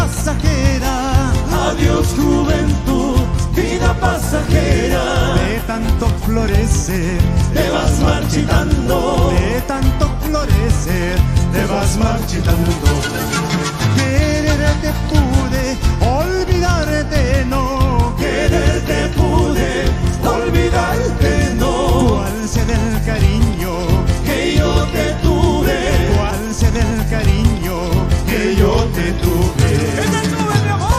pasajera. Adiós juventud, vida pasajera. De tanto florecer, te vas marchitando. de tanto florecer, te vas marchitando. Quererte pude, olvidarte no. Quererte pude, olvidarte no. ¿Cuál será el cariño que yo te tuve? ¿Cuál será el cariño que yo te tuve? ¡Que te tuve, mi amor!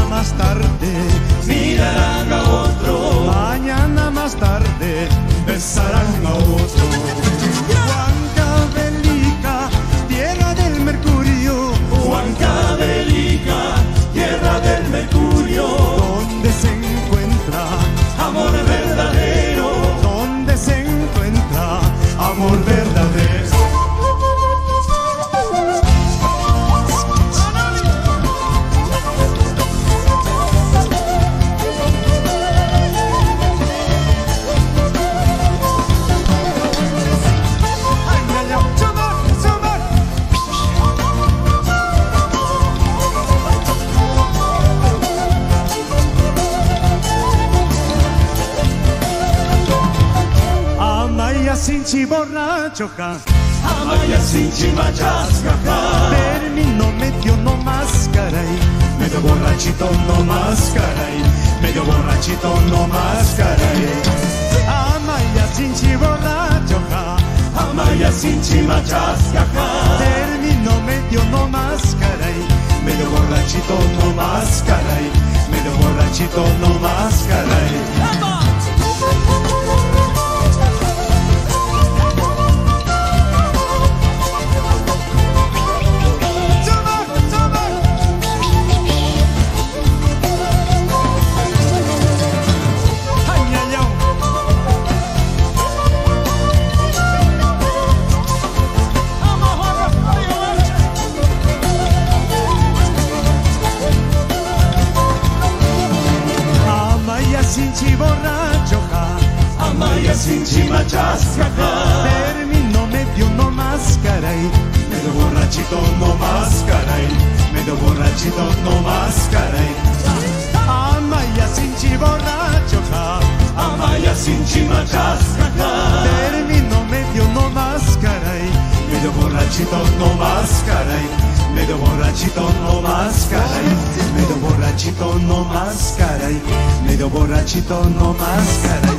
Más tarde mirarán a otro. Mañana más tarde besarán a otro. Huancavelica, tierra del mercurio. Huancavelica, tierra del mercurio. Donde se encuentra amor verdadero. Donde se encuentra amor verdadero. Sinchi borracho ja, amaya sinchi machasca ja. Terminó medio no más caray, medio borrachito no más caray, medio borrachito no más caray. Amaya sinchi borracho ja, amaya sinchi machasca ja. Terminó medio no más caray, medio borrachito no más caray, medio borrachito no más caray. Sinchi borracho ja, amaya sinchi machasca ja. Terminó medio no más caray, medio borrachito no más caray, medio borrachito no más caray. Amaya sinchi borracho ja, amaya sinchi machasca ja. Terminó medio no más caray, medio borrachito no más caray, medio borrachito no más caray, medio borrachito no más caray, medio borrachito no más caray,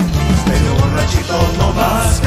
medio borrachito no más caray.